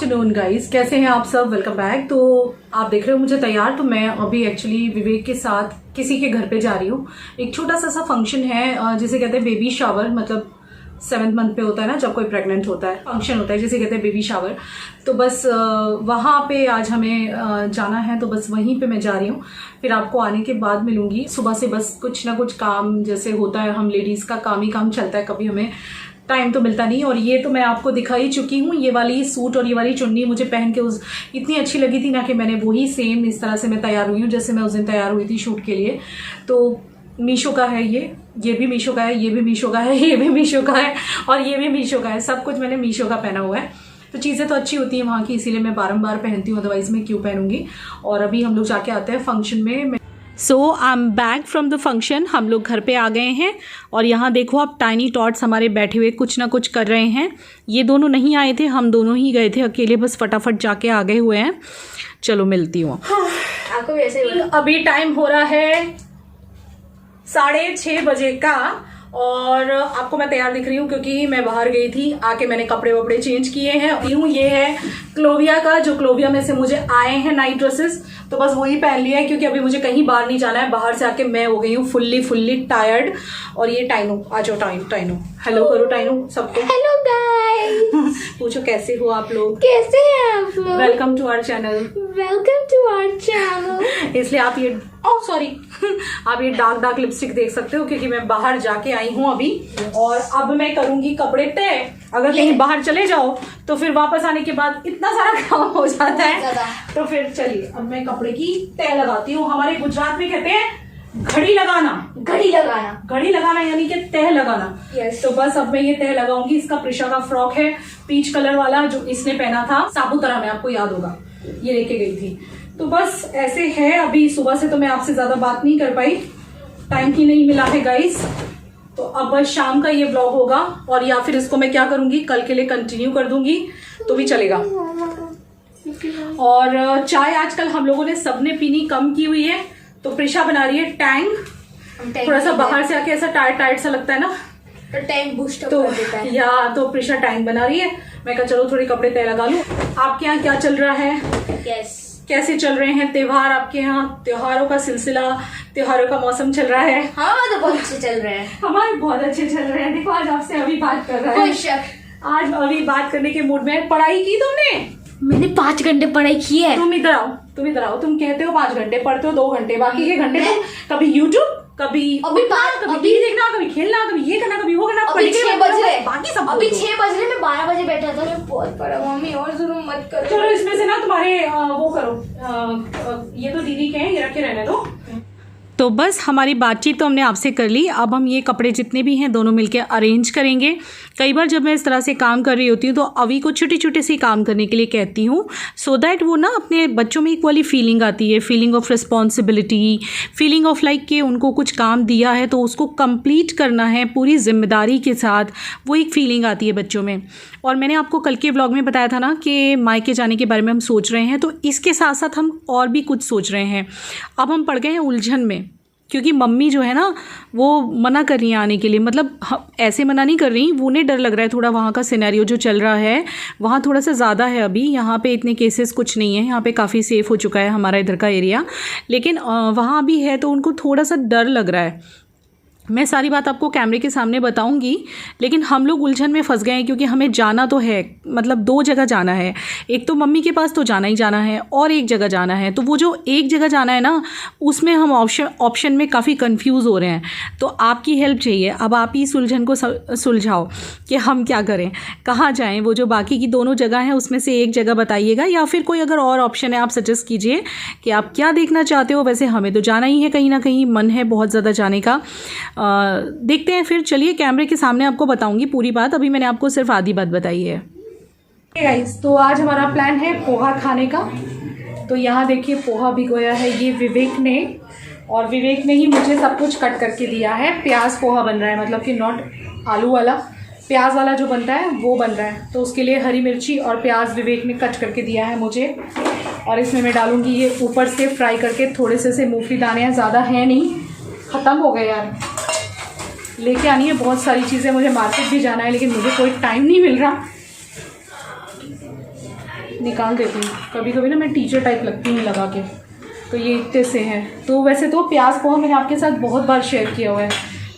Afternoon guys, कैसे हैं आप सब। Welcome back. तो आप देख रहे हो मुझे तैयार। तो मैं अभी एक्चुअली विवेक के साथ किसी के घर पे जा रही हूँ। एक छोटा सा फंक्शन है जिसे कहते हैं बेबी शावर। मतलब 7th मंथ पे होता है ना, जब कोई प्रेग्नेंट होता है, फंक्शन होता है जिसे कहते हैं बेबी शावर। तो बस वहाँ पे आज हमें जाना है, तो बस वहीं पे मैं जा रही हूँ। फिर आपको आने के बाद मिलूंगी। सुबह से बस कुछ ना कुछ काम जैसे होता है, हम लेडीज का काम ही काम चलता है, कभी हमें टाइम तो मिलता नहीं। और ये तो मैं आपको दिखा ही चुकी हूँ। ये वाली सूट और ये वाली चुन्नी मुझे पहन के इतनी अच्छी लगी थी ना कि मैंने वही सेम इस तरह से मैं तैयार हुई हूँ जैसे मैं उस दिन तैयार हुई थी शूट के लिए। तो मीशो का है ये भी मीशो का है, ये भी मीशो का है, ये भी मीशो का है और ये भी मीशो का है। सब कुछ मैंने मीशो का पहना हुआ है। तो चीज़ें तो अच्छी होती हैं वहाँ की, इसीलिए मैं बारंबार पहनती हूँ, अदरवाइज मैं क्यों पहनूंगी। और अभी हम लोग जाके आते हैं फंक्शन में। So I am back from the function. हम लोग घर पे आ गए हैं और यहाँ देखो आप, टाइनी टॉट्स हमारे बैठे हुए कुछ ना कुछ कर रहे हैं। ये दोनों नहीं आए थे, हम दोनों ही गए थे अकेले, बस फटाफट जाके आ गए हुए हैं। चलो मिलती हूँ आपको। वैसे अभी टाइम हो रहा है 6:30 बजे का और आपको मैं तैयार दिख रही हूँ क्योंकि मैं बाहर गई थी। आके मैंने कपड़े वपड़े चेंज किए हैं। ये है क्लोविया का, जो क्लोविया में से मुझे आए हैं नाइट ड्रेसेस, तो बस वही पहन लिया है क्योंकि अभी मुझे कहीं बाहर नहीं जाना है। बाहर से आके मैं हो गई हूँ फुल्ली टायर्ड। और ये टाइनो, आ जाओ टाइनो, हेलो करो टाइनो सबको। Hello guys. पूछो कैसे हो आप लोग। कैसे हैं आप लोग। Welcome to our channel. Welcome to our channel. इसलिए आप ये सॉरी आप ये डार्क लिपस्टिक देख सकते हो क्योंकि मैं बाहर जाके आई हूँ अभी। और अब मैं करूंगी कपड़े तय। अगर कहीं बाहर चले जाओ तो फिर वापस आने के बाद इतना सारा काम हो जाता है। तो फिर चलिए अब मैं कपड़े की तय लगाती हूँ। हमारे गुजरात में कहते हैं घड़ी लगाना यानी कि तह लगाना। yes. तो बस अब मैं ये तह लगाऊंगी। इसका प्रिशा का फ्रॉक है, पीच कलर वाला, जो इसने पहना था सापुतारा में, आपको याद होगा, ये लेके गई थी। तो बस ऐसे है। अभी सुबह से तो मैं आपसे ज्यादा बात नहीं कर पाई, टाइम ही नहीं मिला है गाइस। तो अब बस शाम का ये ब्लॉग होगा और या फिर इसको मैं क्या करूंगी, कल के लिए कंटिन्यू कर दूंगी तो भी चलेगा। और चाय आजकल हम लोगों ने सबने पीनी कम की हुई है। तो प्रिशा बना रही है टैंग। थोड़ा सा बाहर से आके ऐसा टाइट सा लगता है ना, तो टैंग बूस्ट अप तो कर देता है। या तो प्रिशा टैंग बना रही है। मैं कहा चलो थोड़े कपड़े तय लगा लूं। आपके यहाँ क्या चल रहा है। yes. कैसे चल रहे हैं त्योहार आपके यहाँ। त्योहारों का सिलसिला, त्योहारों का मौसम चल रहा है। हाँ तो बहुत अच्छे चल रहे हैं। हमारे बहुत अच्छे चल रहे हैं। देखो आज आपसे अभी बात कर रहा है, आज अभी बात करने के मूड में। पढ़ाई की तुमने। मैंने 5 घंटे पढ़ाई की है। तुम इधर आओ। तुम कहते हो 5 घंटे, पढ़ते हो 2 घंटे, बाकी के घंटे तुम कभी यूट्यूब, कभी कभी देखना, कभी खेलना, कभी ये करना, कभी वो करना। अभी 6 बज रहे, बाकी सब अभी 6 बज रहे, मैं 12 बजे बैठा था। मैं बहुत पढ़ा मम्मी, और जरूर मत करो। चलो इसमें से ना तुम्हारे वो करो, ये तो दीदी के हैं, ये रखे रहने दो। तो बस हमारी बातचीत तो हमने आपसे कर ली। अब हम ये कपड़े जितने भी हैं दोनों मिलके अरेंज करेंगे। कई बार जब मैं इस तरह से काम कर रही होती हूँ तो अभी को छोटे से काम करने के लिए कहती हूँ, सो दैट वो ना अपने बच्चों में एक वाली फीलिंग आती है, feeling of responsibility, feeling of like कि उनको कुछ काम दिया है तो उसको कंप्लीट करना है पूरी जिम्मेदारी के साथ। वो एक फीलिंग आती है बच्चों में। और मैंने आपको कल के व्लॉग में बताया था ना कि मायके जाने के बारे में हम सोच रहे हैं, तो इसके साथ साथ हम और भी कुछ सोच रहे हैं। अब हम पड़ गए हैं उलझन में क्योंकि मम्मी जो है ना वो मना कर रही है आने के लिए। मतलब ऐसे मना नहीं कर रही, उन्हें डर लग रहा है थोड़ा। वहाँ का सिनेरियो जो चल रहा है वहाँ थोड़ा सा ज़्यादा है अभी। यहाँ पे इतने केसेस कुछ नहीं है, यहाँ पे काफ़ी सेफ़ हो चुका है हमारा इधर का एरिया, लेकिन वहाँ भी है तो उनको थोड़ा सा डर लग रहा है। मैं सारी बात आपको कैमरे के सामने बताऊंगी, लेकिन हम लोग उलझन में फंस गए हैं क्योंकि हमें जाना तो है, मतलब 2 जगह जाना है। एक तो मम्मी के पास तो जाना ही जाना है और एक जगह जाना है। तो वो जो एक जगह जाना है ना, उसमें हम ऑप्शन में काफ़ी कंफ्यूज हो रहे हैं। तो आपकी हेल्प चाहिए। अब आप ही इस उलझन को सुलझाओ कि हम क्या करें, कहाँ जाएँ। वो जो बाकी की दोनों जगह हैं उसमें से एक जगह बताइएगा, या फिर कोई अगर और ऑप्शन है आप सजेस्ट कीजिए कि आप क्या देखना चाहते हो। वैसे हमें तो जाना ही है, कहीं ना कहीं मन है बहुत ज़्यादा जाने का। देखते हैं फिर। चलिए कैमरे के सामने आपको बताऊंगी पूरी बात, अभी मैंने आपको सिर्फ आधी बात बताई है। गाइस, तो आज हमारा प्लान है पोहा खाने का। तो यहाँ देखिए पोहा भिगोया है ये विवेक ने, और विवेक ने ही मुझे सब कुछ कट करके दिया है। प्याज पोहा बन रहा है, मतलब कि नॉट आलू वाला, प्याज वाला जो बनता है वो बन रहा है। तो उसके लिए हरी मिर्ची और प्याज विवेक ने कट करके दिया है मुझे। और इसमें मैं डालूंगी ये ऊपर से फ्राई करके थोड़े से मूंगफली दाने हैं, ज़्यादा है नहीं, ख़त्म हो गए यार। लेके आनी है बहुत सारी चीज़ें, मुझे मार्केट भी जाना है लेकिन मुझे कोई टाइम नहीं मिल रहा। निकाल देती हूँ। कभी कभी ना मैं टीचर टाइप लगती हूँ लगा के, तो ये इतने से हैं। तो वैसे तो प्याज पोहा मैंने आपके साथ बहुत बार शेयर किया हुआ है,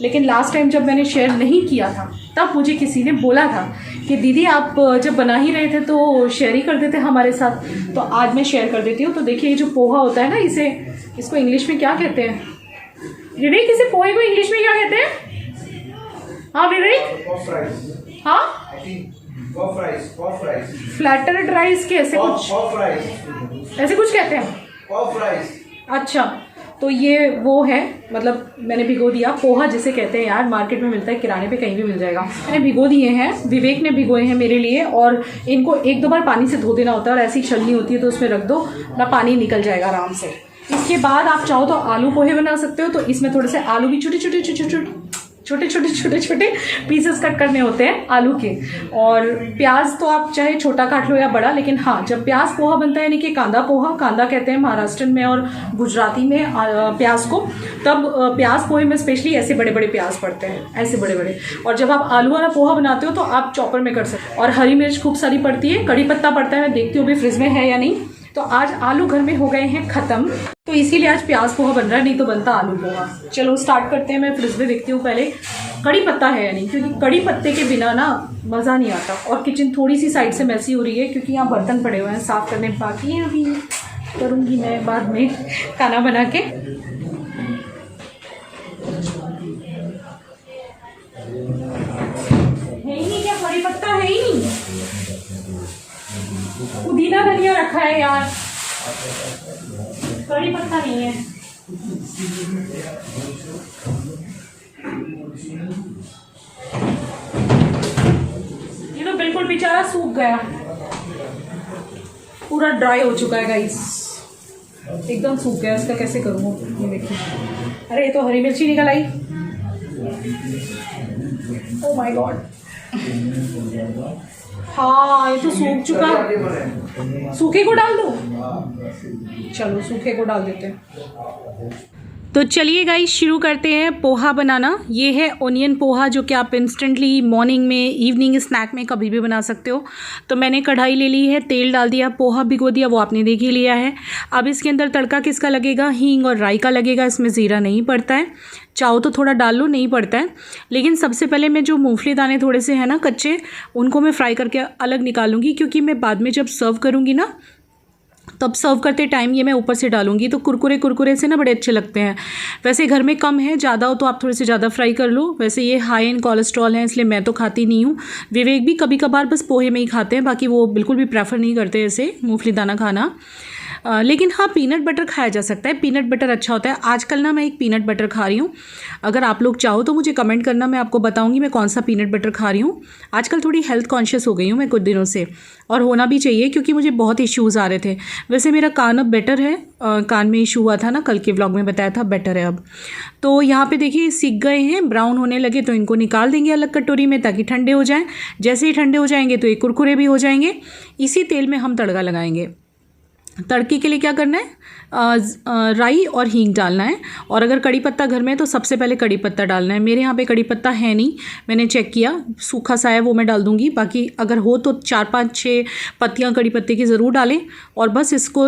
लेकिन लास्ट टाइम जब मैंने शेयर नहीं किया था तब मुझे किसी ने बोला था कि दीदी आप जब बना ही रहे थे तो शेयर ही कर देते हमारे साथ, तो आज मैं शेयर कर देती हूँ। तो देखिए ये जो पोहा होता है ना, इसको इंग्लिश में क्या कहते हैं विवेक? इसे पोहे को इंग्लिश में क्या कहते हैं? हाँ विवेक? हाँ फ्लैटेड राइस के ऐसे कुछ कहते हैं। अच्छा, तो ये वो है, मतलब मैंने भिगो दिया पोहा जिसे कहते हैं यार, मार्केट में मिलता है, किराने पे कहीं भी मिल जाएगा। मैंने भिगो दिए हैं, विवेक ने भिगोए हैं मेरे लिए, और इनको 1-2 बार पानी से धो देना होता है, और ऐसी छलनी होती है तो उसमें रख दो ना, पानी निकल जाएगा आराम से। इसके बाद आप चाहो तो आलू पोहे बना सकते हो, तो इसमें थोड़े से आलू भी छोटे छोटे पीसेस कट करने होते हैं आलू के, और प्याज तो आप चाहे छोटा काट लो या बड़ा, लेकिन हाँ जब प्याज पोहा बनता है यानी कि कांदा पोहा, कांदा कहते हैं महाराष्ट्र में और गुजराती में प्याज को, तब प्याज पोहे में स्पेशली ऐसे बड़े बड़े प्याज पड़ते हैं, ऐसे बड़े बड़े। और जब आप आलू वाला पोहा बनाते हो तो आप चॉपर में कर सकते हो, और हरी मिर्च खूब सारी पड़ती है, कड़ी पत्ता पड़ता है, मैं देखती हूँ अभी फ्रिज में है या नहीं। तो आज आलू घर में हो गए हैं ख़त्म, तो इसीलिए आज प्याज पोहा बन रहा है, नहीं तो बनता आलू पोहा। चलो स्टार्ट करते हैं। मैं फ्रिज में देखती हूँ पहले कड़ी पत्ता है या नहीं, क्योंकि कड़ी पत्ते के बिना ना मज़ा नहीं आता। और किचन थोड़ी सी साइड से मैसी हो रही है क्योंकि यहाँ बर्तन पड़े हुए हैं, साफ़ करने बाकी है, अभी करूँगी मैं बाद में खाना बना के। है ही नहीं क्या? कड़ी पत्ता है ही नहीं, पुदीना धनिया रखा है यार, कड़ी पत्ता नहीं है। ये तो बिल्कुल बेचारा सूख गया, पूरा ड्राई हो चुका है गाइस, एकदम सूख गया। इसका कैसे करूँ? ये देखिए, अरे ये तो हरी मिर्ची निकल आई, ओह माय गॉड। हाँ ये तो सूख चुका, सूखे को डाल दो, चलो सूखे को डाल देते हैं। तो चलिए गाइस शुरू करते हैं पोहा बनाना। ये है ओनियन पोहा, जो कि आप इंस्टेंटली मॉर्निंग में, इवनिंग स्नैक में कभी भी बना सकते हो। तो मैंने कढ़ाई ले ली है, तेल डाल दिया, पोहा भिगो दिया, वो आपने देख ही लिया है। अब इसके अंदर तड़का किसका लगेगा? हींग और राई का लगेगा, इसमें ज़ीरा नहीं पड़ता है, चाहो तो थोड़ा डाल लो, नहीं पड़ता है। लेकिन सबसे पहले मैं जो मूंगफली दाने थोड़े से हैं ना कच्चे, उनको मैं फ्राई करके अलग निकालूंगी, क्योंकि मैं बाद में जब सर्व करूँगी ना, तब सर्व करते टाइम ये मैं ऊपर से डालूंगी, तो कुरकुरे से ना बड़े अच्छे लगते हैं। वैसे घर में कम है, ज़्यादा हो तो आप थोड़े से ज़्यादा फ्राई कर लो। वैसे ये हाई इन कोलेस्ट्रॉल है, इसलिए मैं तो खाती नहीं हूँ। विवेक भी कभी कभार बस पोहे में ही खाते हैं, बाकी वो बिल्कुल भी प्रेफर नहीं करते ऐसे मूंगफली दाना खाना। लेकिन हाँ पीनट बटर खाया जा सकता है, पीनट बटर अच्छा होता है। आजकल ना मैं एक पीनट बटर खा रही हूँ, अगर आप लोग चाहो तो मुझे कमेंट करना, मैं आपको बताऊँगी मैं कौन सा पीनट बटर खा रही हूँ। आजकल थोड़ी हेल्थ कॉन्शियस हो गई हूँ मैं कुछ दिनों से, और होना भी चाहिए क्योंकि मुझे बहुत इश्यूज़ आ रहे थे। वैसे मेरा कान अब बेटर है, कान में इशू हुआ था ना, कल के व्लॉग में बताया था, बेटर है अब। तो यहाँ पे देखिए सीख गए हैं, ब्राउन होने लगे, तो इनको निकाल देंगे अलग कटोरी में ताकि ठंडे हो जाएँ। जैसे ही ठंडे हो जाएंगे तो ये कुरकुरे भी हो जाएंगे। इसी तेल में हम तड़का लगाएंगे। तड़के के लिए क्या करना है? राई और हींग डालना है, और अगर कड़ी पत्ता घर में है तो सबसे पहले कड़ी पत्ता डालना है। मेरे यहाँ पे कड़ी पत्ता है नहीं, मैंने चेक किया, सूखा सा है, वो मैं डाल दूँगी। बाकी अगर हो तो 4-5-6 पत्तियाँ कड़ी पत्ते की ज़रूर डालें, और बस इसको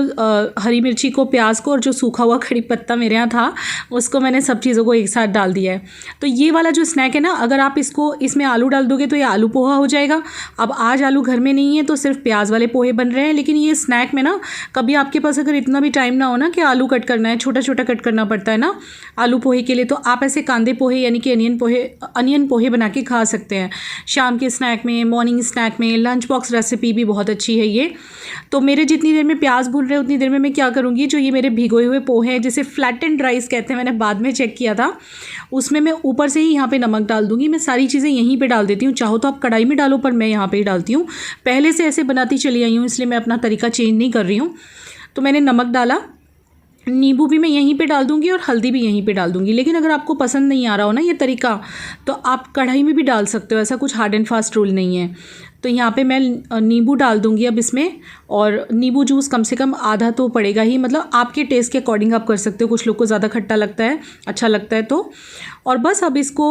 हरी मिर्ची को, प्याज को, और जो सूखा हुआ कड़ी पत्ता मेरे यहाँ था उसको मैंने सब चीज़ों को एक साथ डाल दिया है। तो ये वाला जो स्नैक है ना, अगर आप इसमें आलू डाल दोगे तो ये आलू पोहा हो जाएगा। अब आज आलू घर में नहीं है तो सिर्फ प्याज वाले पोहे बन रहे हैं, लेकिन ये स्नैक में ना, कभी आपके पास अगर इतना भी टाइम ना हो ना कि आलू कट करना है, छोटा छोटा कट करना पड़ता है ना आलू पोहे के लिए, तो आप ऐसे कांदे पोहे यानी कि अनियन पोहे बना के खा सकते हैं शाम के स्नैक में, मॉर्निंग स्नैक में। लंच बॉक्स रेसिपी भी बहुत अच्छी है ये। तो मेरे जितनी देर में प्याज भून रहे उतनी देर में मैं क्या करूँगी, जो ये मेरे भिगोए हुए पोहे हैं, जिसे फ्लैटेंड राइस कहते हैं, मैंने बाद में चेक किया था, उसमें मैं ऊपर से ही यहाँ पे नमक डाल दूँगी। मैं सारी चीज़ें यहीं पे डाल देती हूँ, चाहो तो आप कढ़ाई में डालो, पर मैं यहाँ पे ही डालती हूँ। पहले से ऐसे बनाती चली आई हूँ, इसलिए मैं अपना तरीका चेंज नहीं कर रही हूँ। तो मैंने नमक डाला, नींबू भी मैं यहीं पे डाल दूँगी और हल्दी भी यहीं पे डाल दूँगी। लेकिन अगर आपको पसंद नहीं आ रहा हो ना ये तरीका, तो आप कढ़ाई में भी डाल सकते हो, ऐसा कुछ हार्ड एंड फास्ट रूल नहीं है। तो यहाँ पे मैं नींबू डाल दूँगी अब इसमें, और नींबू जूस कम से कम आधा तो पड़ेगा ही, मतलब आपके टेस्ट के अकॉर्डिंग आप कर सकते हो, कुछ लोग को ज़्यादा खट्टा लगता है, अच्छा लगता है तो। और बस अब इसको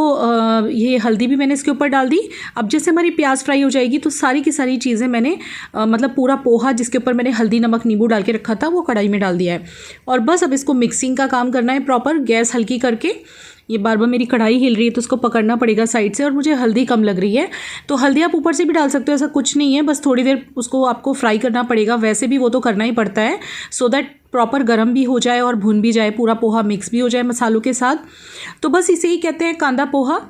ये हल्दी भी मैंने इसके ऊपर डाल दी। अब जैसे हमारी प्याज फ्राई हो जाएगी तो सारी की सारी चीज़ें मैंने मतलब पूरा पोहा जिसके ऊपर मैंने हल्दी नमक नींबू डाल के रखा था वो कढ़ाई में डाल दिया है। और बस अब इसको मिक्सिंग का काम करना है प्रॉपर, गैस हल्की करके। ये बार बार मेरी कढ़ाई हिल रही है तो उसको पकड़ना पड़ेगा साइड से, और मुझे हल्दी कम लग रही है तो हल्दी आप ऊपर से भी डाल सकते हो, ऐसा कुछ नहीं है, बस थोड़ी देर उसको आपको फ्राई करना पड़ेगा, वैसे भी वो तो करना ही पड़ता है, सो दैट प्रॉपर गर्म भी हो जाए और भुन भी जाए, पूरा पोहा मिक्स भी हो जाए मसालों के साथ। तो बस इसे ही कहते हैं कांदा पोहा।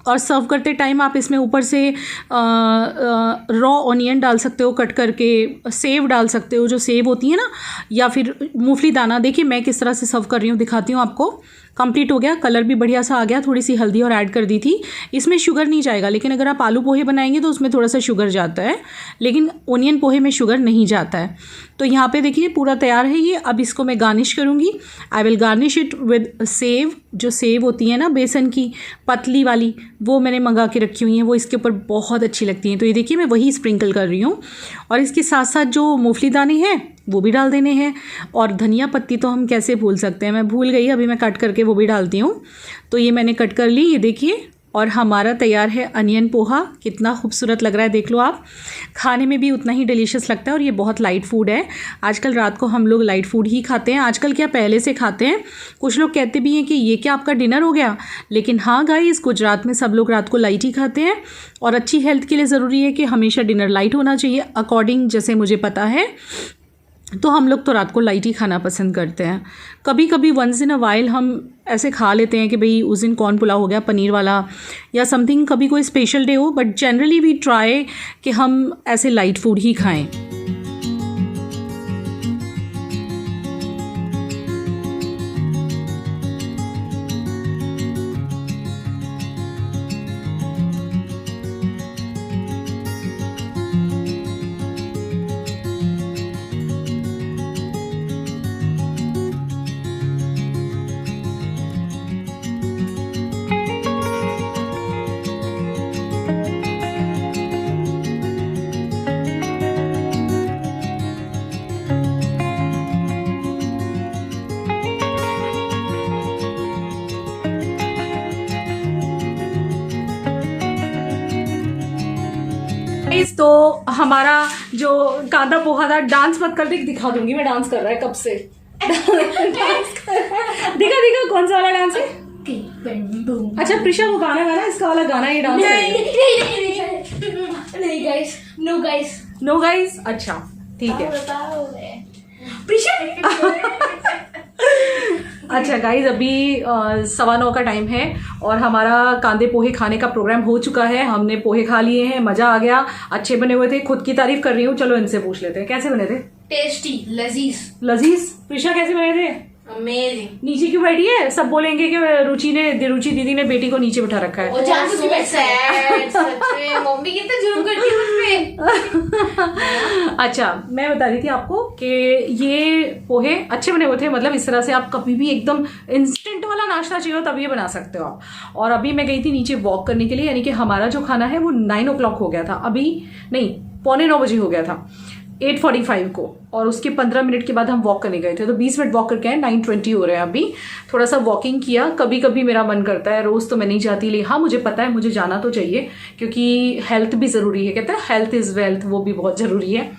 और सर्व करते टाइम आप इसमें ऊपर से रॉ ऑनियन डाल सकते हो कट करके, सेव डाल सकते हो, जो सेव होती है ना, या फिर मूंगफली दाना। देखिए मैं किस तरह से सर्व कर रही हूँ, दिखाती हूँ आपको। कंप्लीट हो गया, कलर भी बढ़िया सा आ गया, थोड़ी सी हल्दी और ऐड कर दी थी। इसमें शुगर नहीं जाएगा, लेकिन अगर आप आलू पोहे बनाएंगे तो उसमें थोड़ा सा शुगर जाता है, लेकिन ओनियन पोहे में शुगर नहीं जाता है। तो यहाँ पे देखिए पूरा तैयार है ये। अब इसको मैं गार्निश करूँगी। I will garnish it with save. जो सेव होती है ना बेसन की पतली वाली, वो मैंने मंगा के रखी हुई हैं, वो इसके ऊपर बहुत अच्छी लगती हैं। तो ये देखिए मैं वही स्प्रिंकल कर रही हूँ, और इसके साथ साथ जो मूंगफली दाने हैं वो भी डाल देने हैं, और धनिया पत्ती तो हम कैसे भूल सकते हैं, मैं भूल गई, अभी मैं कट करके वो भी डालती हूँ। तो ये मैंने कट कर ली, ये देखिए। और हमारा तैयार है अनियन पोहा। कितना खूबसूरत लग रहा है, देख लो आप। खाने में भी उतना ही डिलीशियस लगता है, और ये बहुत लाइट फूड है। आजकल रात को हम लोग लाइट फूड ही खाते हैं, आजकल क्या पहले से खाते हैं। कुछ लोग कहते भी हैं कि ये क्या आपका डिनर हो गया, लेकिन हाँ गाइस, गुजरात में सब लोग रात को लाइट ही खाते हैं, और अच्छी हेल्थ के लिए ज़रूरी है कि हमेशा डिनर लाइट होना चाहिए, अकॉर्डिंग जैसे मुझे पता है। तो हम लोग तो रात को लाइट ही खाना पसंद करते हैं। कभी कभी वंस इन अ वाइल हम ऐसे खा लेते हैं कि भाई उस दिन कॉर्न पुलाव हो गया पनीर वाला या समथिंग, कभी कोई स्पेशल डे हो, बट जनरली वी ट्राई कि हम ऐसे लाइट फूड ही खाएं। तो हमारा जो कांदा पोहा था, डांस मत कर, दिखा दूंगी मैं, डांस कर रहा है कब से। दिखा दिखा कौन सा वाला डांस है। अच्छा प्रिशा वो गाना गाना, इसका वाला गाना ये डांस नहीं guys, no guys, no guys. अच्छा ठीक है अच्छा गाइज, अभी 9:15 का टाइम है और हमारा कांदे पोहे खाने का प्रोग्राम हो चुका है। हमने पोहे खा लिए हैं, मजा आ गया, अच्छे बने हुए थे। खुद की तारीफ कर रही हूँ, चलो इनसे पूछ लेते हैं कैसे बने थे। टेस्टी, लजीज। लजीज। प्रिशा कैसे बने थे। अमेजिंग। नीचे क्यों बैठी है, सब बोलेंगे कि रुचि दीदी ने बेटी को नीचे बिठा रखा है। मम्मी कितना जुर्म करती है मुझ पे। अच्छा मैं बता रही थी आपको कि ये पोहे अच्छे बने हुए थे, मतलब इस तरह से आप कभी भी एकदम इंस्टेंट वाला नाश्ता चाहिए हो तब ये बना सकते हो आप। और अभी मैं गई थी नीचे वॉक करने के लिए, यानी कि हमारा जो खाना है वो 9 o'clock हो गया था, अभी नहीं 9:15 बजे हो गया था, 8:45 को, और उसके 15 मिनट के बाद हम वॉक करने गए थे। तो 20 मिनट वॉक करके आए, 9:20 हो रहे हैं अभी। थोड़ा सा वॉकिंग किया। कभी कभी मेरा मन करता है, रोज तो मैं नहीं जाती, लेकिन हाँ मुझे पता है मुझे जाना तो चाहिए, क्योंकि हेल्थ भी ज़रूरी है। कहते हैं हेल्थ इज़ वेल्थ, वो भी बहुत ज़रूरी है।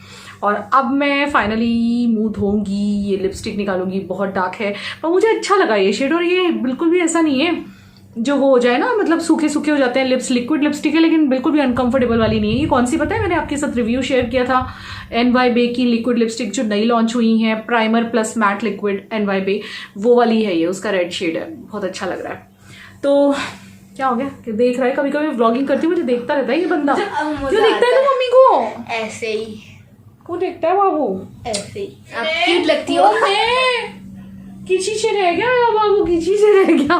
और अब मैं फाइनली मुंह धोऊंगी, ये लिपस्टिक निकालूंगी, बहुत डार्क है पर मुझे अच्छा लगा ये शेड। और ये बिल्कुल भी ऐसा नहीं है जो वो हो जाए ना, मतलब सूखे सूखे हो जाते हैं लिप्स। लिक्विड लिपस्टिक है लेकिन बिल्कुल भी अनकंफर्टेबल वाली नहीं है। ये कौन सी पता है, मैंने आपके साथ रिव्यू शेयर किया था, NY Bae की लिक्विड लिपस्टिक जो नई लॉन्च हुई है, primer plus matte liquid NY Bae, वो वाली है ये, उसका रेड शेड है, बहुत अच्छा लग रहा है। तो क्या हो गया कि देख रहा है, कभी कभी व्लॉगिंग करती हूँ मुझे देखता रहता है ये बंदा। क्यों देखता है मम्मी को ऐसे ही? को देखता है बाबू ऐसे ही आप क्यूट लगती हो। किसी से रह गया बाबू, किसी से रह गया।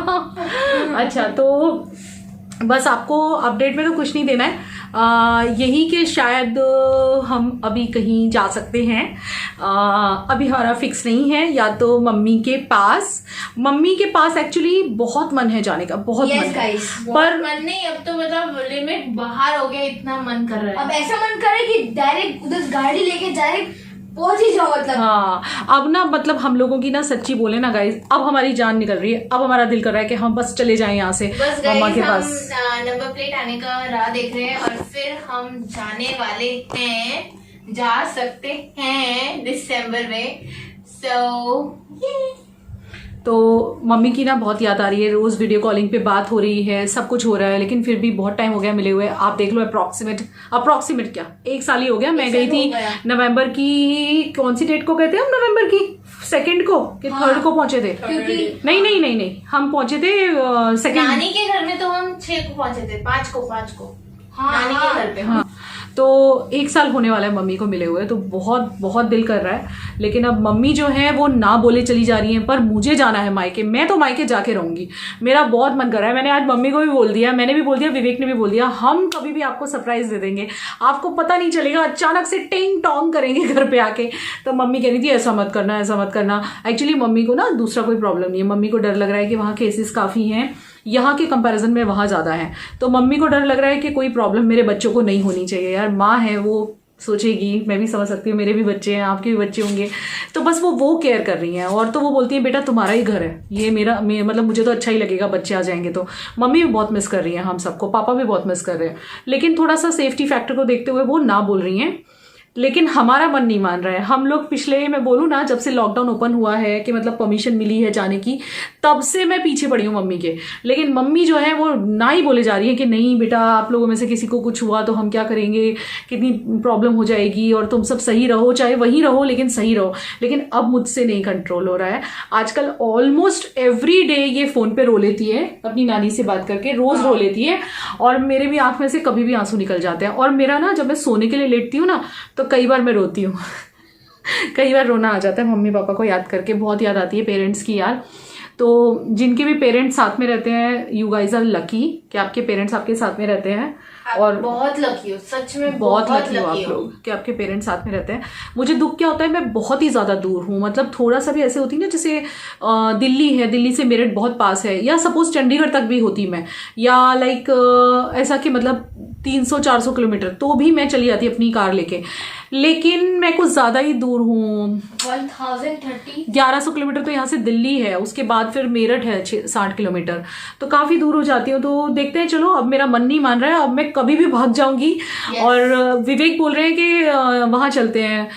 अच्छा तो बस आपको अपडेट में तो कुछ नहीं देना है, यही कि शायद हम अभी कहीं जा सकते हैं। अभी हमारा फिक्स नहीं है, या तो मम्मी के पास एक्चुअली बहुत मन है जाने का, बहुत मन है, पर मन नहीं, अब तो मतलब लिमिट बाहर हो गया, इतना मन कर रहा है। अब ऐसा मन कर रहा है कि डायरेक्ट उधर गाड़ी लेके डायरेक्ट पहुंच ही जाओ, मतलब। हाँ, अब ना मतलब हम लोगों की ना सच्ची बोले ना गाइस, अब हमारी जान निकल रही है। अब हमारा दिल कर रहा है कि हम बस चले जाएं यहाँ से, बस मम्मा के पास। नंबर प्लेट आने का राह देख रहे हैं और फिर हम जाने वाले हैं, जा सकते हैं दिसंबर में। तो मम्मी की ना बहुत याद आ रही है, रोज वीडियो कॉलिंग पे बात हो रही है, सब कुछ हो रहा है, लेकिन फिर भी बहुत टाइम हो गया मिले हुए। आप देख लो, अप्रोक्सीमेट क्या 1 साल ही हो गया। मैं गई थी नवंबर की, कौन सी डेट को गए थे हम? नवंबर की 2 को कि 3 को पहुंचे थे? नहीं, हम पहुंचे थे 2 नानी के घर में। तो हम 6 को पहुंचे थे, 5 को नानी के घर पे। हाँ, तो 1 साल होने वाला है मम्मी को मिले हुए, तो बहुत बहुत दिल कर रहा है। लेकिन अब मम्मी जो है वो ना बोले चली जा रही हैं, पर मुझे जाना है मायके। मैं तो मायके जाके रहूंगी, मेरा बहुत मन कर रहा है। मैंने आज मम्मी को भी बोल दिया, मैंने भी बोल दिया, विवेक ने भी बोल दिया, हम कभी भी आपको सरप्राइज दे देंगे, आपको पता नहीं चलेगा, अचानक से टिंग टोंग करेंगे घर पे आके। तो मम्मी कह रही थी ऐसा मत करना। एक्चुअली मम्मी को ना दूसरा कोई प्रॉब्लम नहीं है, मम्मी को डर लग रहा है कि वहाँ केसेस काफी हैं, यहाँ के कंपैरिजन में वहाँ ज्यादा है। तो मम्मी को डर लग रहा है कि कोई प्रॉब्लम मेरे बच्चों को नहीं होनी चाहिए। यार माँ है, वो सोचेगी, मैं भी समझ सकती हूँ, मेरे भी बच्चे हैं, आपके भी बच्चे होंगे, तो बस वो केयर कर रही हैं। और तो वो बोलती है बेटा तुम्हारा ही घर है ये, मतलब मुझे तो अच्छा ही लगेगा बच्चे आ जाएंगे तो। मम्मी भी बहुत मिस कर रही हैं हम सबको, पापा भी बहुत मिस कर रहे हैं, लेकिन थोड़ा सा सेफ्टी फैक्टर को देखते हुए वो ना बोल रही हैं। लेकिन हमारा मन नहीं मान रहा है। हम लोग पिछले, मैं बोलूँ ना, जब से लॉकडाउन ओपन हुआ है कि मतलब परमिशन मिली है जाने की, तब से मैं पीछे पड़ी हूँ मम्मी के। लेकिन मम्मी जो है वो ना ही बोले जा रही है कि नहीं बेटा, आप लोगों में से किसी को कुछ हुआ तो हम क्या करेंगे, कितनी प्रॉब्लम हो जाएगी, और तुम सब सही रहो, चाहे वहीं रहो लेकिन सही रहो। लेकिन अब मुझसे नहीं कंट्रोल हो रहा है। आजकल ऑलमोस्ट एवरी डे ये फोन पे रो लेती है, अपनी नानी से बात करके रोज रो लेती है, और मेरे भी आंख में से कभी भी आंसू निकल जाते हैं। और मेरा ना, जब मैं सोने के लिए लेटती हूँ ना, तो कई बार मैं रोती हूँ कई बार रोना आ जाता है मम्मी पापा को याद करके, बहुत याद आती है पेरेंट्स की यार। तो जिनके भी पेरेंट्स साथ में रहते हैं, यू गाइज आर लकी कि आपके पेरेंट्स आपके साथ में रहते हैं, और बहुत लकी हो, सच में बहुत लकी हो आप लोग कि आपके पेरेंट्स साथ में रहते हैं। मुझे दुख क्या होता है, मैं बहुत ही ज्यादा दूर हूँ, मतलब थोड़ा सा भी ऐसे होती ना, जैसे दिल्ली है, दिल्ली से मेरठ बहुत पास है, या सपोज चंडीगढ़ तक भी होती मैं, या लाइक ऐसा कि मतलब 300-400 किलोमीटर, तो भी मैं चली जाती अपनी कार लेके। लेकिन मैं कुछ ज्यादा ही दूर हूँ, 1100 किलोमीटर तो यहाँ से दिल्ली है, उसके बाद फिर मेरठ है 60 किलोमीटर, तो काफी दूर हो जाती हूँ। तो देखते हैं, चलो अब मेरा मन नहीं मान रहा है, अब मैं कभी भी भाग जाऊंगी। और विवेक बोल रहे हैं कि वहां चलते हैं,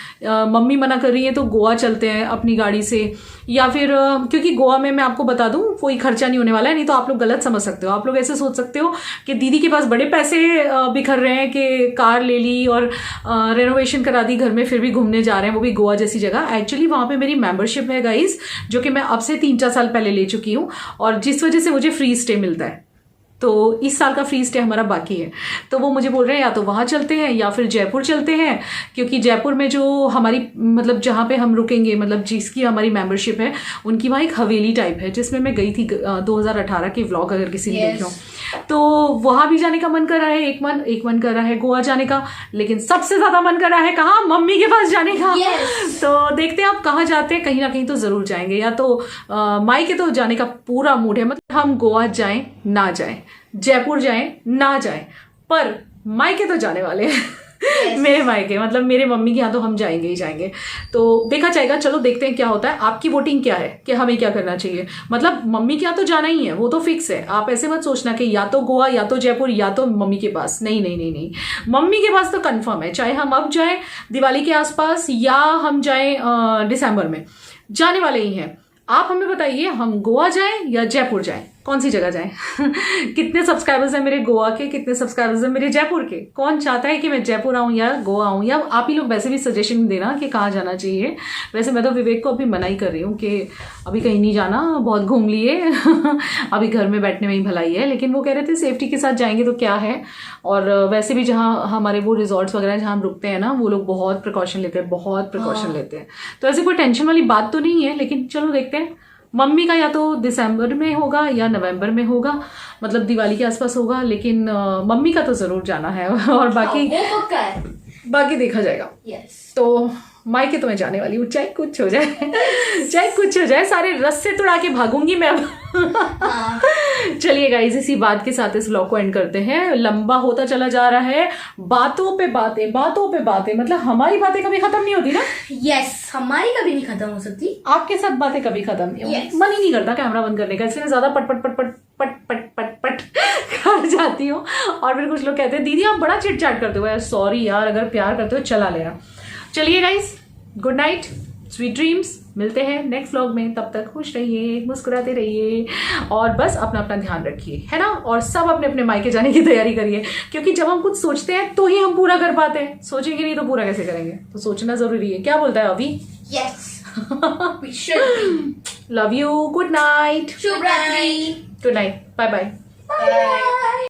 मम्मी मना कर रही है तो गोवा चलते हैं अपनी गाड़ी से, या फिर क्योंकि गोवा में मैं आपको बता दूं कोई खर्चा नहीं होने वाला है। नहीं तो आप लोग गलत समझ सकते हो, आप लोग ऐसे सोच सकते हो कि दीदी के पास बड़े पैसे बिखर रहे हैं कि कार ले ली और रेनोवेशन करा दी घर में, फिर भी घूमने जा रहे हैं, वो भी गोवा जैसी जगह। एक्चुअली वहां पे मेरी मेंबरशिप है गाइस, जो कि मैं अब से 3-4 साल पहले ले चुकी हूँ, और जिस वजह से मुझे फ्री स्टे मिलता है। तो इस साल का फ्री स्टे हमारा बाकी है, तो वो मुझे बोल रहे हैं या तो वहां चलते हैं या फिर जयपुर चलते हैं, क्योंकि जयपुर में जो हमारी मतलब जहाँ पे हम रुकेंगे, मतलब जिसकी हमारी मेंबरशिप है, उनकी वहाँ एक हवेली टाइप है, जिसमें मैं गई थी 2018 के व्लॉग, अगर किसी ने देखे हो तो वहां भी जाने का मन कर रहा है। एक मन कर रहा है गोवा जाने का, लेकिन सबसे ज्यादा मन कर रहा है कहाँ, मम्मी के पास जाने का। तो देखते हैं आप कहाँ जाते हैं, कहीं ना कहीं तो जरूर जाएंगे, या तो मायके तो जाने का पूरा मूड है, मतलब हम गोवा जाएं ना जाएं, जयपुर जाएं ना जाएं, पर मायके तो जाने वाले हैं। मेरे मायके मतलब मेरे मम्मी के यहाँ तो हम जाएंगे ही जाएंगे, तो देखा जाएगा। चलो देखते हैं क्या होता है। आपकी वोटिंग क्या है कि हमें क्या करना चाहिए? मतलब मम्मी के यहाँ तो जाना ही है, वो तो फिक्स है। आप ऐसे मत सोचना कि या तो गोवा या तो जयपुर या तो मम्मी के पास, नहीं नहीं नहीं नहीं, मम्मी के पास तो कंफर्म है, चाहे हम अब जाए दिवाली के आसपास या हम जाए दिसंबर में, जाने वाले ही हैं। आप हमें बताइए, हम गोवा जाएं या जयपुर जाएं, कौन सी जगह जाएं? कितने सब्सक्राइबर्स हैं मेरे गोवा के, कितने सब्सक्राइबर्स हैं मेरे जयपुर के? कौन चाहता है कि मैं जयपुर आऊं या गोवा आऊं? या आप ही लोग वैसे भी सजेशन देना कि कहाँ जाना चाहिए। वैसे मैं तो विवेक को अभी मना ही कर रही हूँ कि अभी कहीं नहीं जाना, बहुत घूम लिए अभी घर में बैठने में ही भलाई है। लेकिन वो कह रहे थे सेफ्टी के साथ जाएंगे तो क्या है, और वैसे भी जहाँ हमारे वो रिजॉर्ट्स वगैरह जहाँ हम रुकते हैं ना, वो लोग बहुत प्रिकॉशन लेते हैं, बहुत प्रिकॉशन लेते हैं। तो ऐसे कोई टेंशन वाली बात तो नहीं है, लेकिन चलो देखते हैं। मम्मी का या तो दिसंबर में होगा या नवंबर में होगा, मतलब दिवाली के आसपास होगा, लेकिन मम्मी का तो जरूर जाना है और बाकी वो पक्का है। बाकी देखा जाएगा। यस। तो मायके तो मैं जाने वाली हूँ, चाहे कुछ हो जाए चाहे कुछ हो जाए, सारे रस्से तुड़ा के भागूंगी मैं अब। चलिए गाइस, इसी बात के साथ इस व्लॉग को एंड करते हैं। लंबा होता चला जा रहा है, बातों पे बातें, बातों पे बातें, मतलब हमारी बातें कभी खत्म नहीं होती ना। यस, हमारी कभी नहीं खत्म हो सकती, आपके साथ बातें कभी खत्म नहीं होती। मन ही नहीं करता कैमरा बंद करने का, इसलिए ज्यादा पट पट पट पट पट पट पट पट कर जाती हूँ। और फिर कुछ लोग कहते हैं दीदी आप बड़ा चिट चाट करते हो। यार सॉरी यार, अगर प्यार करते हो चला लेना। चलिए guys, good night, sweet dreams, मिलते हैं नेक्स्ट व्लॉग में। तब तक खुश रहिए, मुस्कुराते रहिए और बस अपना अपना ध्यान रखिए, है ना। और सब अपने अपने मायके जाने की तैयारी करिए, क्योंकि जब हम कुछ सोचते हैं तो ही हम पूरा कर पाते हैं, सोचेंगे नहीं तो पूरा कैसे करेंगे। तो सोचना जरूरी है। क्या बोलता है अभी? Yes, we should be. Love you, good night, शुभ रात्रि, good night, bye bye. Bye.